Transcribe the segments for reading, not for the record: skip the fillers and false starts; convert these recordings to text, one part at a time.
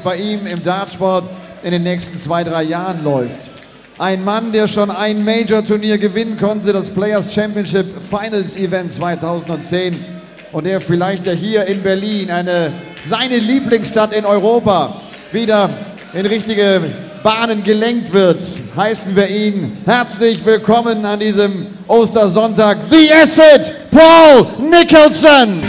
bei ihm im Dartsport in den nächsten 2-3 Jahren läuft. Ein Mann, der schon ein Major-Turnier gewinnen konnte, das Players Championship Finals Event 2010, und der vielleicht ja hier in Berlin, seine Lieblingsstadt in Europa, wieder in richtige Bahnen gelenkt wird, heißen wir ihn herzlich willkommen an diesem Ostersonntag, The Acid, Paul Nicholson!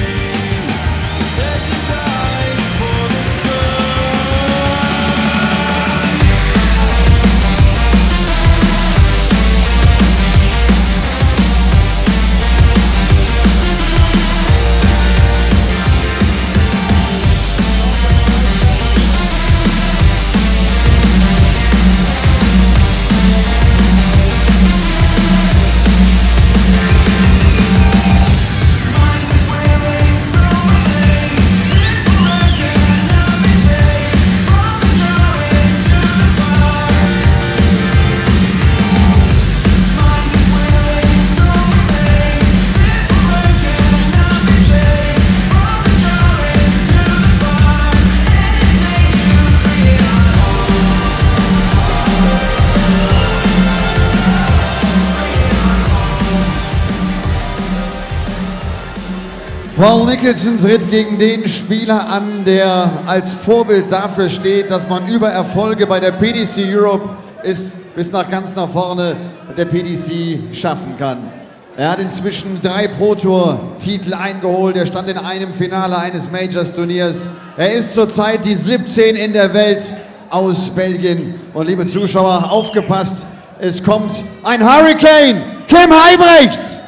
Paul Nicholson tritt gegen den Spieler an, der als Vorbild dafür steht, dass man über Erfolge bei der PDC Europe bis ganz nach vorne der PDC schaffen kann. Er hat inzwischen 3 Pro-Tour-Titel eingeholt, er stand in einem Finale eines Majors-Turniers. Er ist zurzeit die 17 in der Welt aus Belgien. Und liebe Zuschauer, aufgepasst, es kommt ein Hurricane, Kim Huybrechts!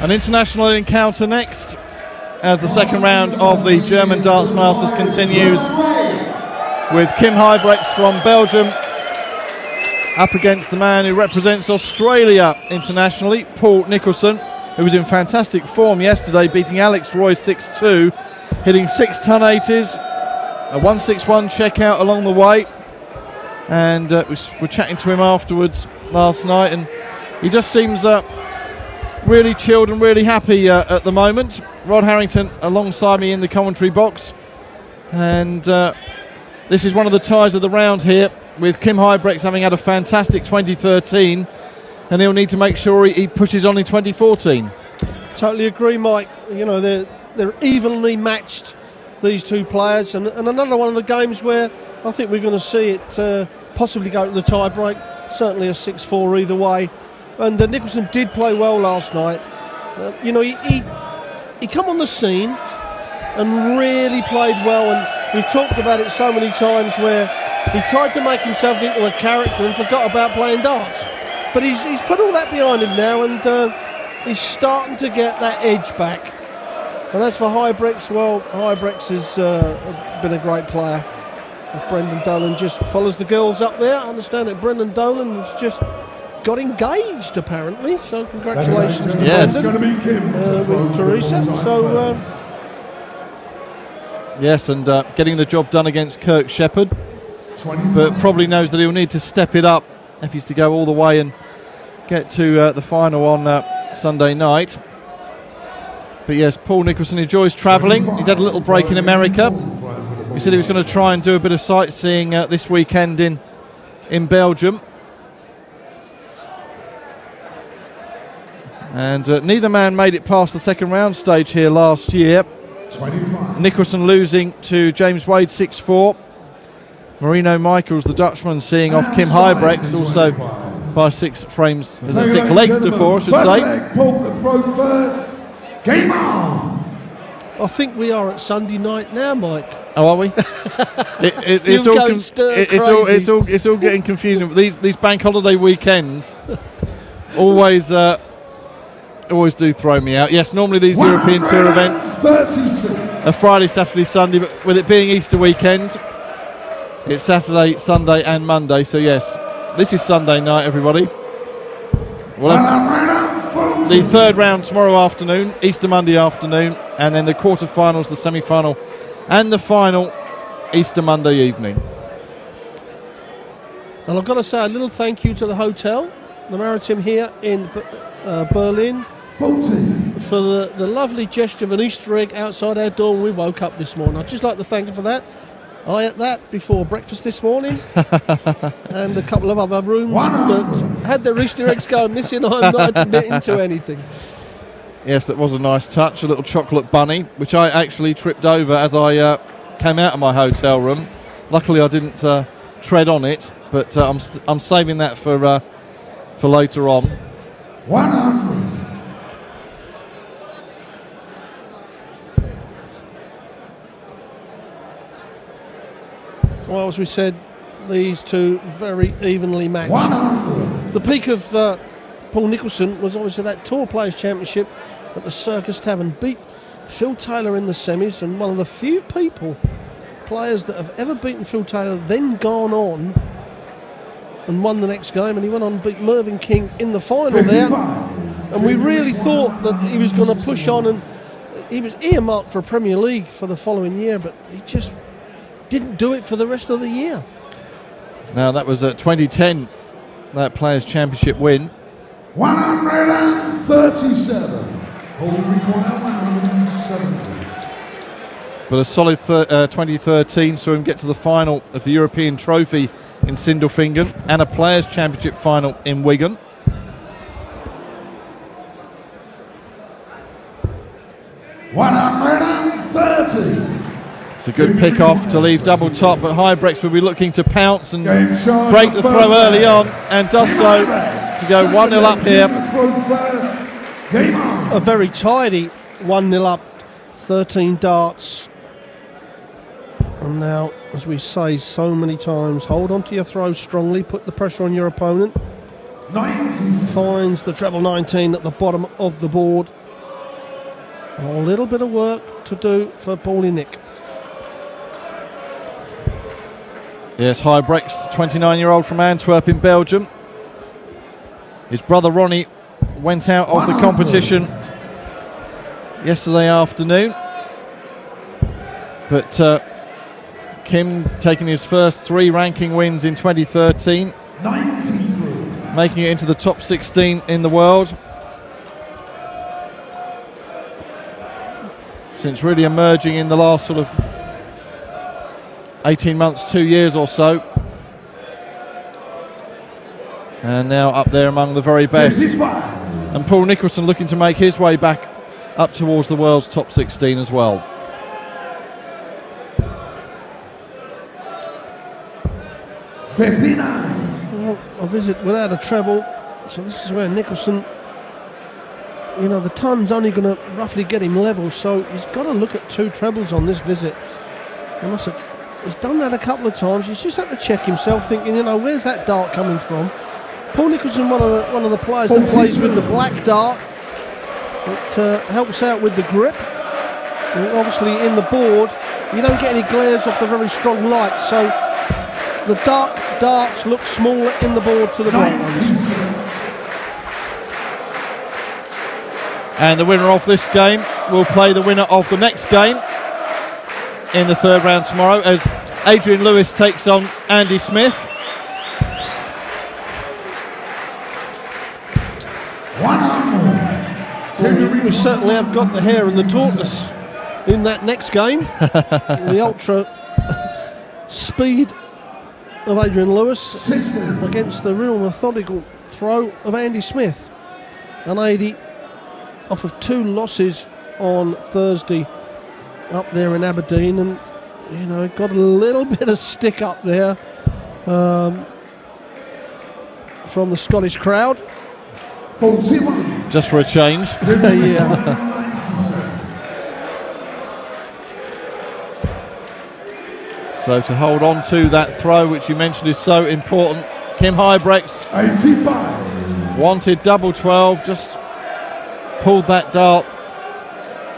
An international encounter next as the second round of the German Darts Masters continues, with Kim Huybrechts from Belgium up against the man who represents Australia internationally, Paul Nicholson, who was in fantastic form yesterday, beating Alex Roy 6-2, hitting 6 1080s, a 161 checkout along the way, and we're chatting to him afterwards last night, and he just seems really chilled and really happy at the moment. Rod Harrington alongside me in the commentary box, and this is one of the ties of the round here, with Kim Huybrechts having had a fantastic 2013, and he'll need to make sure he pushes on in 2014. Totally agree, Mike. You know, they're evenly matched, these two players, and another one of the games where I think we're going to see it possibly go to the tie break, certainly a 6-4 either way. And Nicholson did play well last night. You know, he come on the scene and really played well, and we've talked about it so many times where he tried to make himself into a character and forgot about playing darts. But he's put all that behind him now, and he's starting to get that edge back. And as for Huybrechts, well, Huybrechts has been a great player. Brendan Dolan just follows the girls up there. I understand that Brendan Dolan has just got engaged, apparently. So congratulations to Brendan with Teresa. So yes, and getting the job done against Kirk Shepherd, but probably knows that he'll need to step it up if he's to go all the way and get to the final on Sunday night. But yes, Paul Nicholson enjoys travelling. He's had a little break in America. He said he was going to try and do a bit of sightseeing this weekend in Belgium. And neither man made it past the second round stage here last year. Nicholson losing to James Wade 6-4. Marino Michaels, the Dutchman, seeing off Kim Huybrechts, also by 6 frames, 6 legs to 4, I should say. Game on! I think we are at Sunday night now, Mike. Oh, are we? It's all getting confusing. These bank holiday weekends always do throw me out. Yes, normally these European Tour events are Friday, Saturday, Sunday, but with it being Easter weekend, it's Saturday, Sunday and Monday. So yes, this is Sunday night, everybody. We'll have the third round tomorrow afternoon, Easter Monday afternoon, and then the quarter-finals, the semi-final and the final Easter Monday evening. And I've got to say a little thank you to the hotel, the Maritime here in Berlin, for the lovely gesture of an Easter egg outside our door when we woke up this morning. I'd just like to thank them for that. I ate that before breakfast this morning, and a couple of other rooms that had their Easter eggs going missing. I'm not admitting to anything. Yes, that was a nice touch, a little chocolate bunny, which I actually tripped over as I came out of my hotel room. Luckily, I didn't tread on it, but I'm saving that for later on. 100. Well, as we said, these two very evenly matched. 100. The peak of Paul Nicholson was obviously that Tour Players Championship at the Circus Tavern. Beat Phil Taylor in the semis, and one of the few players that have ever beaten Phil Taylor, then gone on and won the next game, and he went on and beat Mervyn King in the final there. And we really thought that he was going to push on, and he was earmarked for a Premier League for the following year, but he just didn't do it for the rest of the year. Now that was at 2010, that Players' Championship win. 137. Holding record at 170. But a solid 2013 saw him get to the final of the European Trophy in Sindelfingen and a Players' Championship final in Wigan. It's a good pick-off to leave double top, but Huybrechts will be looking to pounce and break the throw early on, and does so to go 1-0 up here. A very tidy 1-0 up, 13 darts. And now, as we say so many times, hold on to your throw strongly, put the pressure on your opponent. 19. Finds the treble 19 at the bottom of the board. A little bit of work to do for Paulie Nick. Yes, Huybrechts, the 29-year-old from Antwerp in Belgium. His brother Ronnie went out of the competition yesterday afternoon. But Kim taking his first 3 ranking wins in 2013. 93. Making it into the top 16 in the world. Since really emerging in the last sort of 18 months, 2 years or so. And now up there among the very best. And Paul Nicholson looking to make his way back up towards the world's top 16 as well. Well, a visit without a treble. So this is where Nicholson, you know, the ton's only going to roughly get him level, so he's got to look at 2 trebles on this visit. He's done that a couple of times. He's just had to check himself, thinking, you know, where's that dart coming from? Paul Nicholson, one of the players that plays with the black dart. It helps out with the grip. And obviously, in the board, you don't get any glares off the very strong light, so the dark darts look smaller in the board to the bright ones. And the winner of this game will play the winner of the next game in the third round tomorrow, as Adrian Lewis takes on Andy Smith. We certainly have got the hare and the tortoise in that next game. The ultra speed of Adrian Lewis against the real methodical throw of Andy Smith. And 80 off of 2 losses on Thursday up there in Aberdeen, and you know, got a little bit of stick up there from the Scottish crowd. Just for a change. Yeah. So to hold on to that throw, which you mentioned is so important, Kim Huybrechts wanted double 12, just pulled that dart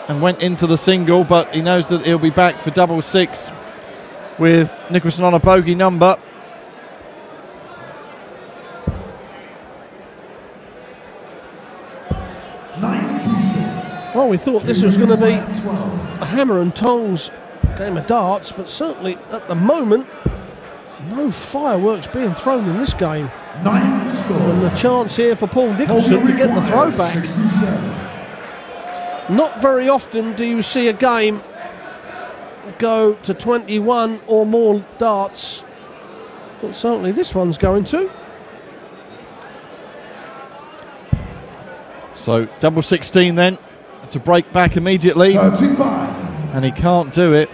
and went into the single, but he knows that he'll be back for double 6 with Nicholson on a bogey number. Well, we thought this was going to be a hammer and tongs game of darts, but certainly at the moment, no fireworks being thrown in this game. And the chance here for Paul Nicholson to get the throw back. Not very often do you see a game go to 21 or more darts, but certainly this one's going to. So double 16 then to break back immediately, 35. and he can't do it.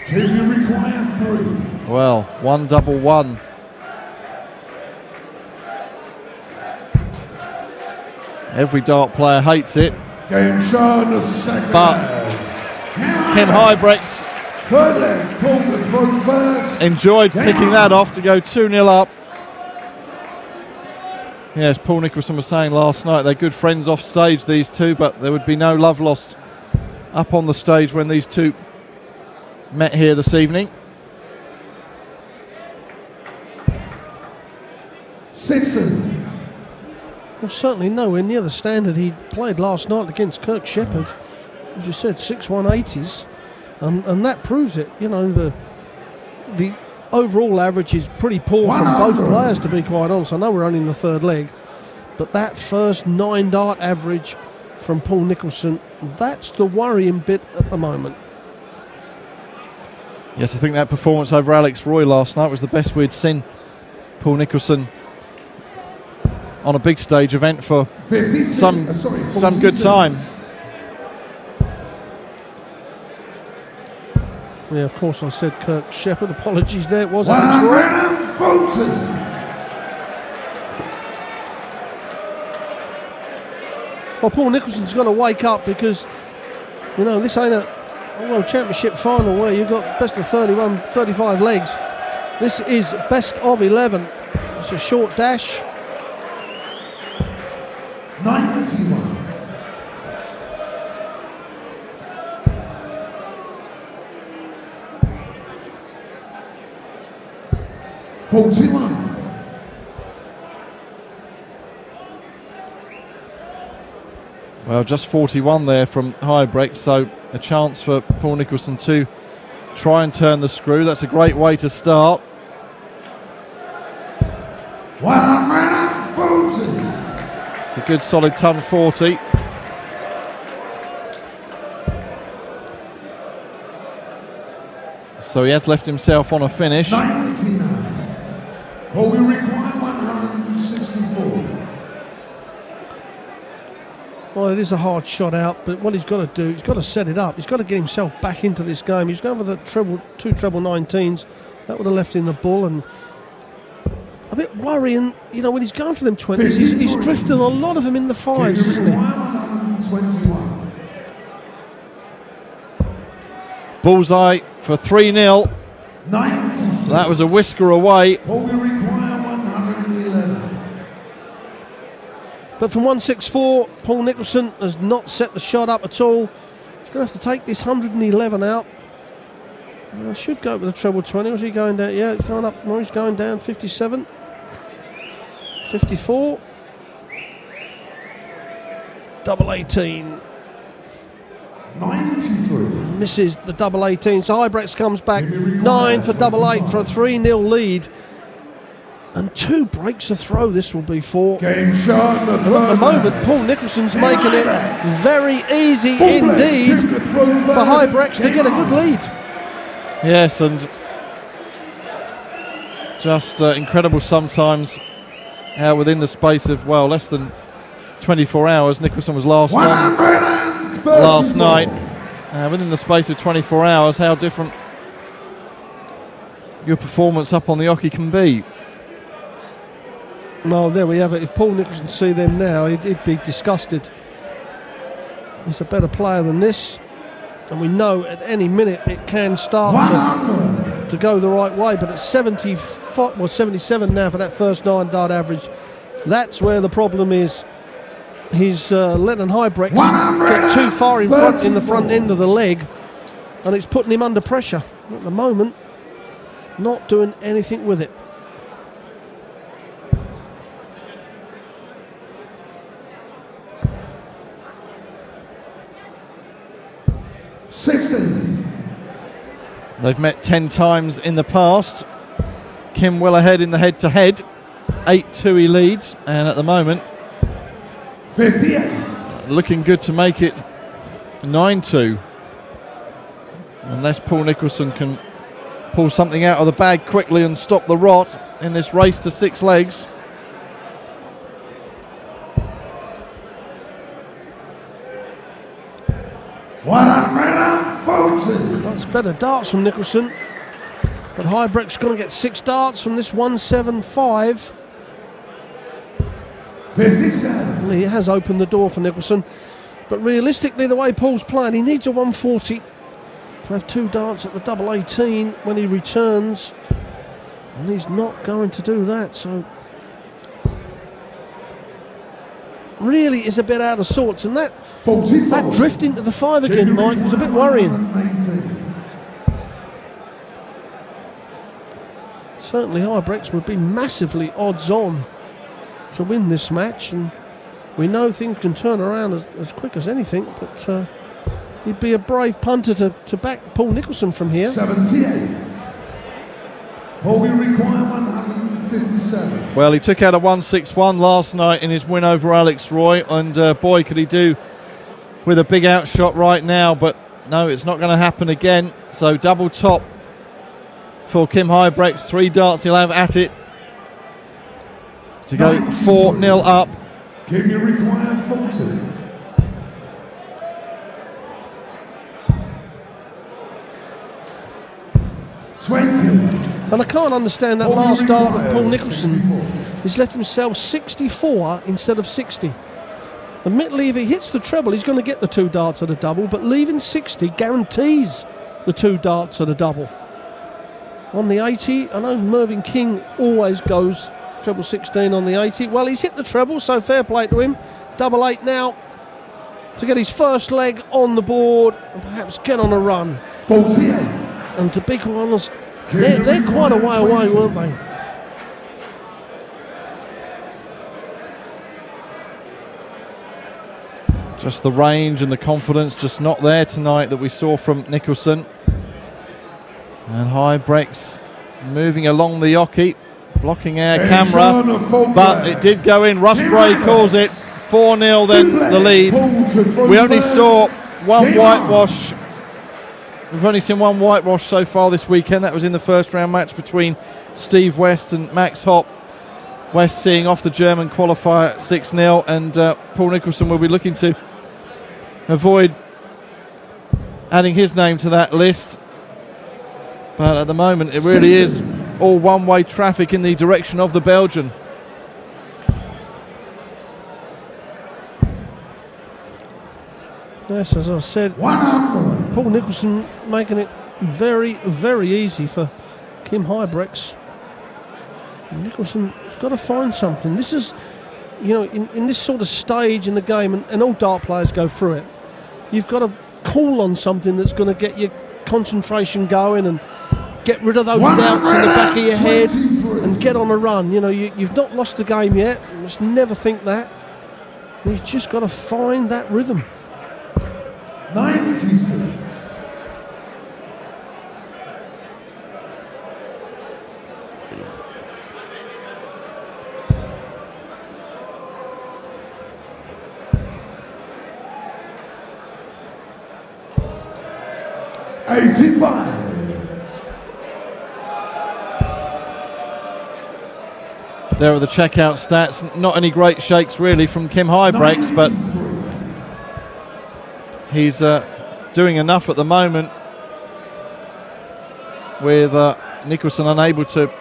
Can you require 3? Well, 1 double 1. Every dart player hates it, Game shown the second. but Kim Huybrechts Third leg, pull the throw first. enjoyed picking that off to go 2-0 up. Yes, Paul Nicholson was saying last night they're good friends off stage, these two, but there would be no love lost up on the stage when these two met here this evening. 6. Well, certainly nowhere near the standard he played last night against Kirk Shepherd. As you said, 6-180s, and that proves it. You know, the overall average is pretty poor from both players, to be quite honest. I know we're only in the third leg, but that first 9 dart average from Paul Nicholson, that's the worrying bit at the moment. Yes, I think that performance over Alex Roy last night was the best we'd seen Paul Nicholson on a big stage event for some good time. Yeah, of course I said Kirk Shepherd. Apologies there. It was Alex Roy. Well, Paul Nicholson's got to wake up, because, you know, this ain't a World Championship final where you've got best of 31, 35 legs. This is best of 11. It's a short dash. 91. Well, just 41 there from Huybrechts, so a chance for Paul Nicholson to try and turn the screw. That's a great way to start. 140. It's a good solid ton 40. So he has left himself on a finish. 99. Well, we require 164. Well, it is a hard shot out, but what he's got to do, he's got to set it up. He's got to get himself back into this game. He's going for the two treble 19s. That would have left him the bull, and a bit worrying, you know, when he's going for them 20s, he's drifting a lot of them in the 5s, isn't he? 121. Bullseye for 3-0. 96. That was a whisker away. Well, we require 111. But from 164, Paul Nicholson has not set the shot up at all. He's going to have to take this 111 out. I should go with the treble 20. Was he going down? Yeah, he's going up. No, he's going down. 57. 54. Double 18. 93. Misses the double 18. So Huybrechts comes back. 9 for double 8 for a 3-0 lead. And 2 breaks a throw this will be for. Game shot. And at the moment, Paul Nicholson's making it very easy indeed for Huybrechts to get a good lead. Yes, and just incredible sometimes how within the space of, well, less than 24 hours, Nicholson was last on last night. Within the space of 24 hours, how different good performance up on the hockey can be. No, there we have it. If Paul Nicholson see them now, he'd be disgusted. He's a better player than this, and we know at any minute it can start to go the right way. But at 77 now for that first 9 dart average, that's where the problem is. He's letting Huybrechts get too far in the front end of the leg, and it's putting him under pressure. At the moment, not doing anything with it. They've met 10 times in the past. Kim well ahead in the head-to-head. 8-2 he leads, and at the moment 58. looking good to make it 9-2. Unless Paul Nicholson can pull something out of the bag quickly and stop the rot in this race to 6 legs. That's better darts from Nicholson, but Huybrechts going to get 6 darts from this 175. 57. He has opened the door for Nicholson, but realistically, the way Paul's playing, he needs a 140 to have 2 darts at the double 18 when he returns, and he's not going to do that. So really is a bit out of sorts, and that drift into the 5 again, Mike, was a bit worrying. Certainly Huybrechts would be massively odds on to win this match, and we know things can turn around as quick as anything, but he'd be a brave punter to back Paul Nicholson from here. 78. Paul, we require 157. Well, he took out a 161 last night in his win over Alex Roy, and boy, could he do with a big outshot right now, but no, it's not going to happen again. So double top for Kim Huybrechts. 3 darts he'll have at it to go 4-0 up. Kim, you require 40. And I can't understand that last dart of Paul Nicholson. He's left himself 64 instead of 60. Admittedly, if he hits the treble, he's going to get the 2 darts at a double, but leaving 60 guarantees the 2 darts at a double. On the 80, I know Mervyn King always goes treble 16 on the 80. Well, he's hit the treble, so fair play to him. Double 8 now to get his first leg on the board and perhaps get on a run. 48. And to be quite honest, they're quite a way away, weren't they? Just the range and the confidence just not there tonight that we saw from Nicholson. And Huybrechts moving along the hockey, blocking our camera, but it did go in. Rusbray calls it 4-0 then the lead. We only saw one whitewash. We've only seen one whitewash so far this weekend. That was in the first round match between Steve West and Max Hopp. West seeing off the German qualifier at 6-0, and Paul Nicholson will be looking to avoid adding his name to that list. But at the moment, it really is all one-way traffic in the direction of the Belgian. Yes, as I said, Paul Nicholson making it very, very easy for Kim Huybrechts. Nicholson's got to find something. This is, you know, in this sort of stage in the game, and all dart players go through it, you've got to call on something that's going to get your concentration going and get rid of those doubts in the back of your head and get on a run. You know, you've not lost the game yet. You must never think that. You've just got to find that rhythm. 96. There are the checkout stats. Not any great shakes really from Kim Huybrechts, but he's doing enough at the moment with Nicholson unable to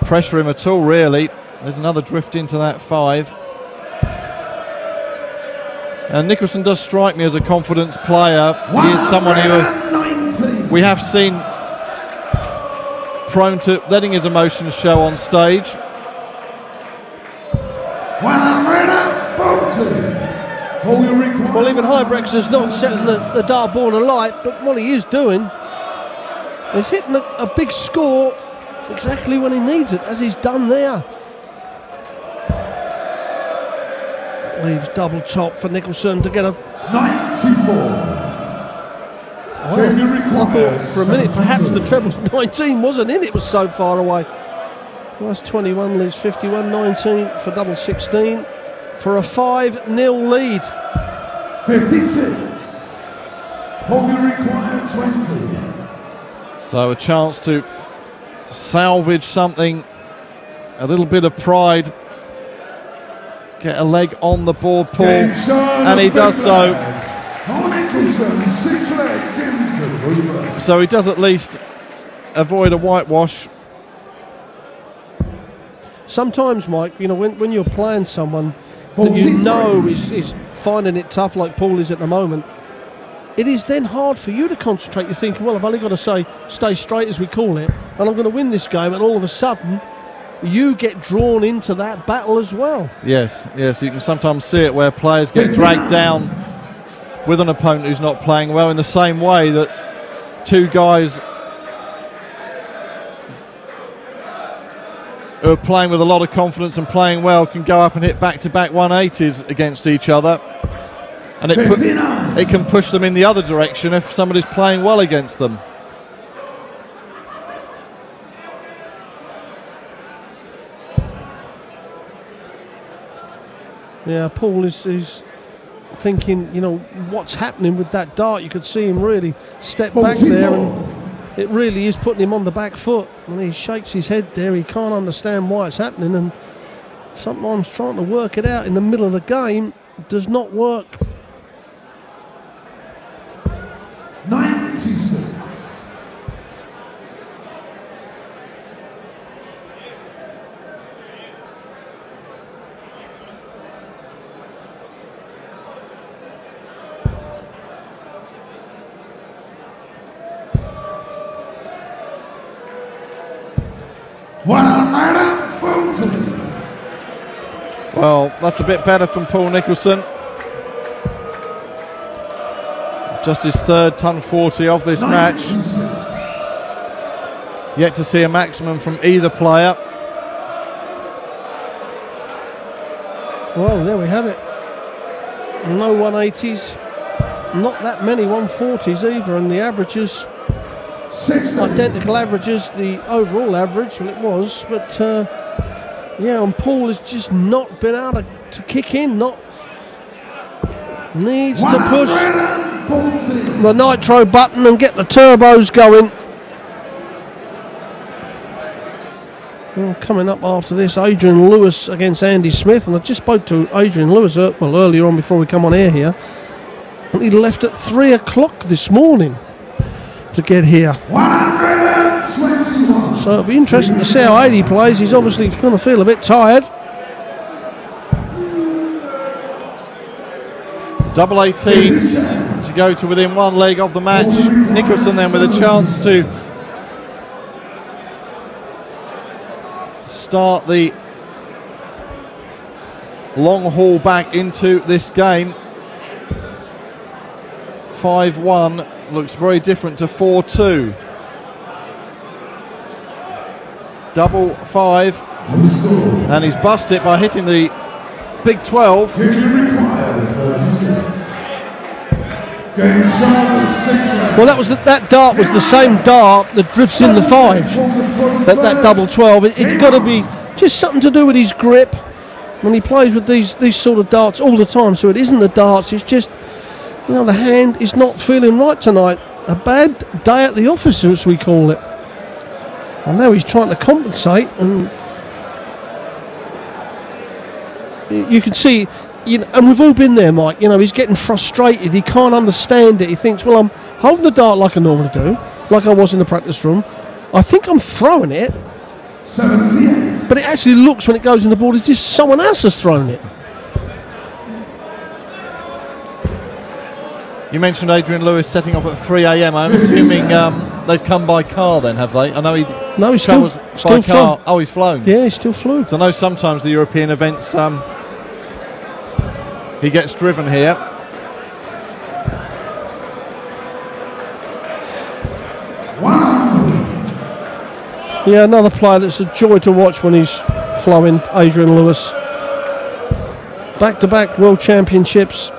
pressure him at all, really. There's another drift into that 5. And Nicholson does strike me as a confidence player. He is someone who we have seen prone to letting his emotions show on stage. 140. Well, even Huybrechts is not setting the dartboard alight, but what he is doing is hitting a big score exactly when he needs it, as he's done there. Leaves double top for Nicholson to get a 94. I thought for a minute perhaps the treble 19 wasn't in, it was so far away. That's 21, leaves 51, 19 for double 16 for a 5-0 lead. 56. Holding required 20. So a chance to salvage something, a little bit of pride, get a leg on the board, Paul, and he does so. So he does at least avoid a whitewash. Sometimes, Mike, you know, when you're playing someone that you know is finding it tough, like Paul is at the moment, it is then hard for you to concentrate. You're thinking, well, I've only got to stay straight, as we call it, and I'm going to win this game, and all of a sudden you get drawn into that battle as well. Yes, you can sometimes see it where players get dragged down with an opponent who's not playing well, in the same way that two guys who are playing with a lot of confidence and playing well can go up and hit back-to-back 180s against each other, and it can push them in the other direction if somebody's playing well against them. Yeah, Paul is thinking, you know, what's happening with that dart. You could see him really step back there, and it really is putting him on the back foot. And he shakes his head there. He can't understand why it's happening, and sometimes trying to work it out in the middle of the game does not work. 96. Well, that's a bit better from Paul Nicholson. Just his third ton 40 of this match. Yet to see a maximum from either player. Well, there we have it. No 180s, not that many 140s either, and the averages, identical averages, the overall average, well, it was, but yeah, and Paul has just not been able to kick in, needs to push the nitro button and get the turbos going. Well, coming up after this, Adrian Lewis against Andy Smith, and I just spoke to Adrian Lewis earlier on before we come on air here, and he left at 3 o'clock this morning to get here. So it'll be interesting to see how 80 plays. He's obviously going to feel a bit tired. Double 18 to go to within one leg of the match. Nicholson then with a chance to start the long haul back into this game. 5-1 looks very different to 4-2. Double 5, and he's bust it by hitting the big 12. Well, that dart was the same dart that drifts in the 5. That double 12. It's got to be just something to do with his grip when he plays with these sort of darts all the time. So it isn't the darts. It's just, you know, the hand is not feeling right tonight. A bad day at the office, as we call it. I know he's trying to compensate, and you can see, you know, and we've all been there, Mike. You know, he's getting frustrated. He can't understand it. He thinks, well, I'm holding the dart like I normally do, like I was in the practice room. I think I'm throwing it, 78. but it actually looks when it goes in the board as if someone else has thrown it. You mentioned Adrian Lewis setting off at 3 a.m. I'm assuming they've come by car then, have they? I know he's travels still by car. flown. Oh, he's flown. Yeah, he still flew. I know sometimes the European events he gets driven here. Yeah, another player that's a joy to watch when he's flowing, Adrian Lewis. Back-to-back World Championships.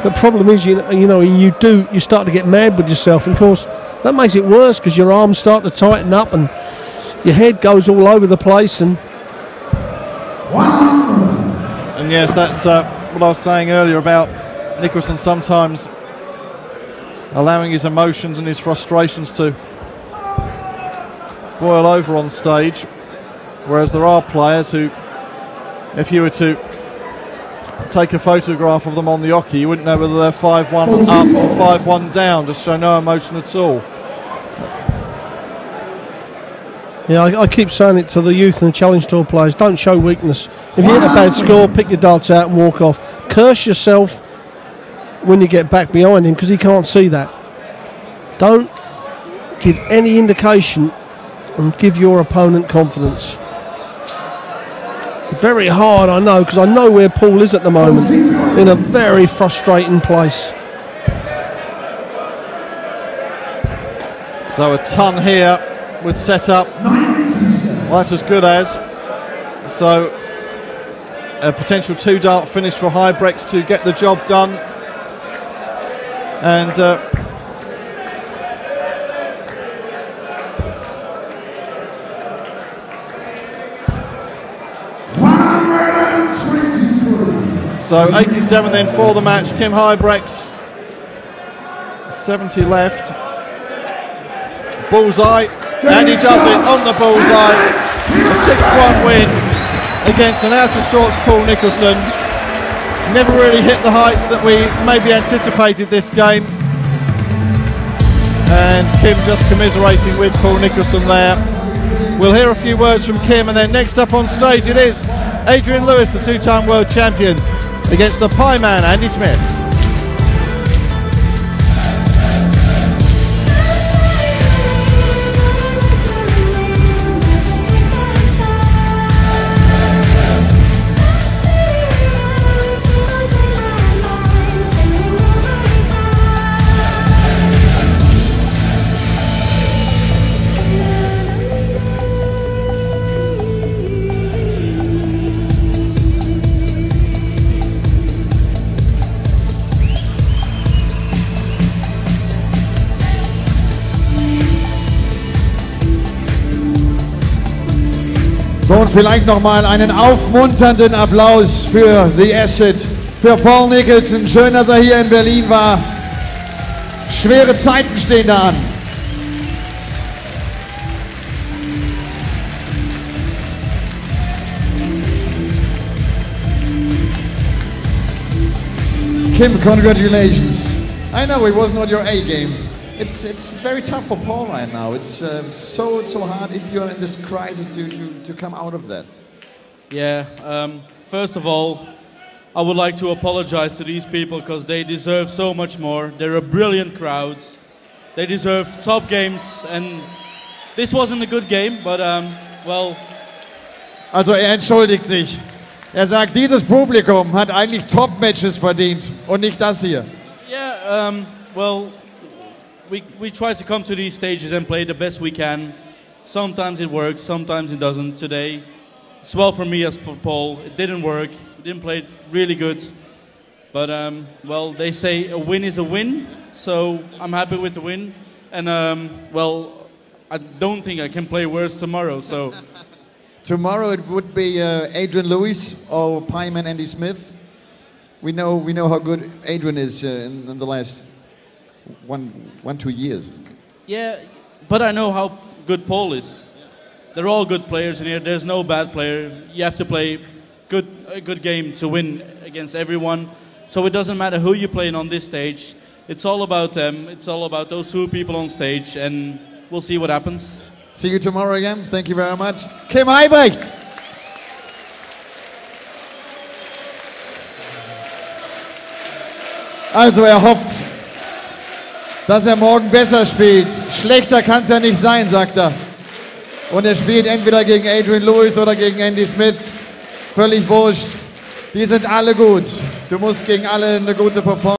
The problem is, you start to get mad with yourself, and of course that makes it worse because your arms start to tighten up and your head goes all over the place. And yes, that's what I was saying earlier about Nicholson sometimes allowing his emotions and his frustrations to boil over on stage, whereas there are players who, if you were to take a photograph of them on the hockey, you wouldn't know whether they're 5-1 up or 5-1 down, just show no emotion at all. yeah, I keep saying it to the youth and the Challenge Tour players: don't show weakness. If you hit a bad score, pick your darts out and walk off. Curse yourself when you get back behind him because he can't see that. Don't give any indication and give your opponent confidence. Very hard, I know, because I know where Paul is at the moment, in a very frustrating place. So a ton here would set up. Well, that's as good as. So a potential 2-dart finish for Huybrechts to get the job done. And so 87 then for the match. Kim Huybrechts, 70 left. Bullseye, and he does it on the bullseye. A 6-1 win against an out of sorts Paul Nicholson. Never really hit the heights that we maybe anticipated this game. And Kim just commiserating with Paul Nicholson there. We'll hear a few words from Kim, and then next up on stage it is Adrian Lewis, the 2-time world champion, against the Pie Man, Andy Smith. So, und vielleicht nochmal einen aufmunternden Applaus für The Acid, für Paul Nicholson. Schön, dass er hier in Berlin war. Schwere Zeiten stehen da an. Kim, congratulations. I know it was not your A game. It's very tough for Paul right now. It's so hard if you're in this crisis to come out of that. Yeah, first of all, I would like to apologize to these people because they deserve so much more. They're a brilliant crowd. They deserve top games, and this wasn't a good game, but well. Also entschuldigt sich. Sagt, dieses Publikum hat eigentlich Top-Matches verdient und nicht das hier. Yeah, well, we try to come to these stages and play the best we can. Sometimes it works, sometimes it doesn't. Today, it's well for me as for Paul. It didn't work. We didn't play really good. But, well, they say a win is a win. So I'm happy with the win. And, well, I don't think I can play worse tomorrow. So Tomorrow it would be Adrian Lewis or Pieman Andy Smith. We know how good Adrian is in the last 1-2 years. Yeah, but I know how good Paul is. They're all good players in here. There's no bad player. You have to play a good game to win against everyone. So it doesn't matter who you're playing on this stage. It's all about them. It's all about those two people on stage, and we'll see what happens. See you tomorrow again. Thank you very much. Kim Huybrechts. Also er hofft, dass er morgen besser spielt. Schlechter kann es ja nicht sein, sagt er. Und er spielt entweder gegen Adrian Lewis oder gegen Andy Smith. Völlig wurscht. Die sind alle gut. Du musst gegen alle eine gute Performance.